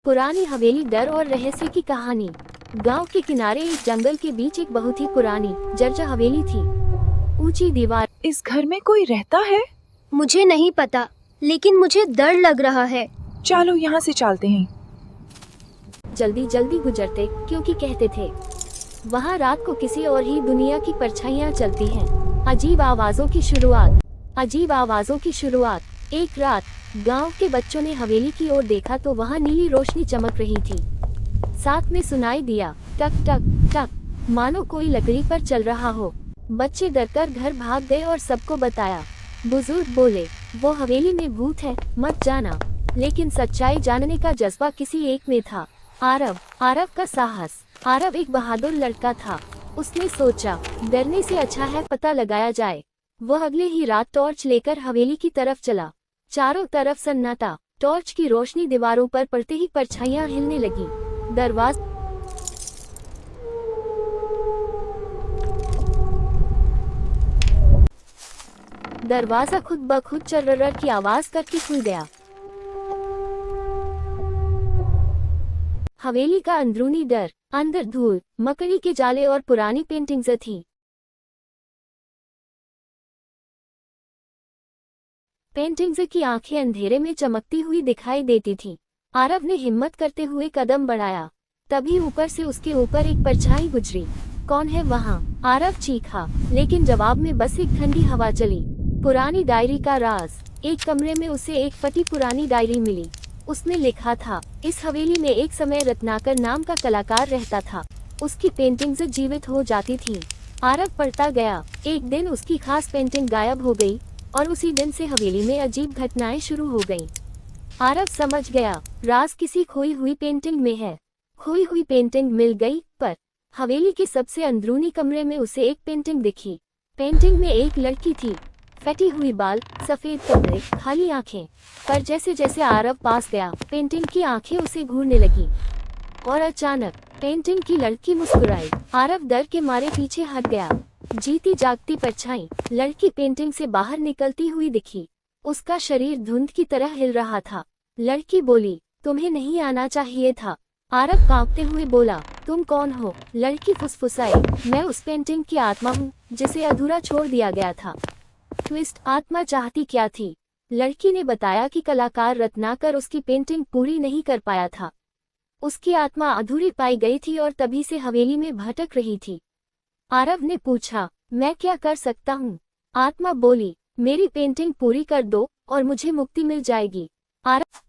पुरानी हवेली, डर और रहस्य की कहानी। गांव के किनारे एक जंगल के बीच एक बहुत ही पुरानी जर्जर हवेली थी। ऊंची दीवार। इस घर में कोई रहता है? मुझे नहीं पता, लेकिन मुझे डर लग रहा है। चलो यहाँ से चलते हैं। जल्दी जल्दी गुजरते, क्योंकि कहते थे वहाँ रात को किसी और ही दुनिया की परछाइयाँ चलती हैं। अजीब आवाजों की शुरुआत। अजीब आवाजों की शुरुआत। एक रात गांव के बच्चों ने हवेली की ओर देखा तो वहाँ नीली रोशनी चमक रही थी। साथ में सुनाई दिया टक टक टक, मानो कोई लकड़ी पर चल रहा हो। बच्चे डरकर घर भाग गए और सबको बताया। बुजुर्ग बोले, वो हवेली में भूत है, मत जाना। लेकिन सच्चाई जानने का जज्बा किसी एक में था। आरव। आरव का साहस। आरव एक बहादुर लड़का था। उसने सोचा, डरने से अच्छा है पता लगाया जाए। वह अगले ही रात टॉर्च लेकर हवेली की तरफ चला। चारों तरफ सन्नाटा। टॉर्च की रोशनी दीवारों पर पड़ते ही परछाइयां हिलने लगी। दरवाजा खुद ब खुद चर्रर की आवाज करके खुल गया। हवेली का अंदरूनी डर। अंदर धूल, मकड़ी के जाले और पुरानी पेंटिंग्स थी। पेंटिंग्स की आंखें अंधेरे में चमकती हुई दिखाई देती थीं। आरव ने हिम्मत करते हुए कदम बढ़ाया। तभी ऊपर से उसके ऊपर एक परछाई गुजरी। कौन है वहाँ? आरव चीखा, लेकिन जवाब में बस एक ठंडी हवा चली। पुरानी डायरी का राज। एक कमरे में उसे एक फटी पुरानी डायरी मिली। उसमें लिखा था, इस हवेली में एक समय रत्नाकर नाम का कलाकार रहता था। उसकी पेंटिंग्स जीवित हो जाती थीं। आरव पढ़ता गया। एक दिन उसकी खास पेंटिंग गायब हो गई और उसी दिन से हवेली में अजीब घटनाएं शुरू हो गईं। आरव समझ गया, राज किसी खोई हुई पेंटिंग में है। खोई हुई पेंटिंग मिल गई, पर हवेली के सबसे अंदरूनी कमरे में उसे एक पेंटिंग दिखी। पेंटिंग में एक लड़की थी, फटी हुई बाल, सफेद कपड़े, खाली आंखें। पर जैसे जैसे आरव पास गया, पेंटिंग की आंखें उसे घूरने लगी। और अचानक पेंटिंग की लड़की मुस्कुराई। आरव डर के मारे पीछे हट गया। जीती जागती परछाई लड़की पेंटिंग से बाहर निकलती हुई दिखी। उसका शरीर धुंध की तरह हिल रहा था। लड़की बोली, तुम्हें नहीं आना चाहिए था। आरव कांपते हुए बोला, तुम कौन हो? लड़की फुसफुसाई, मैं उस पेंटिंग की आत्मा हूँ जिसे अधूरा छोड़ दिया गया था। ट्विस्ट, आत्मा चाहती क्या थी? लड़की ने बताया कि कलाकार रत्नाकर उसकी पेंटिंग पूरी नहीं कर पाया था। उसकी आत्मा अधूरी पाई गई थी और तभी से हवेली में भटक रही थी। आरव ने पूछा, मैं क्या कर सकता हूँ? आत्मा बोली, मेरी पेंटिंग पूरी कर दो और मुझे मुक्ति मिल जाएगी। आरव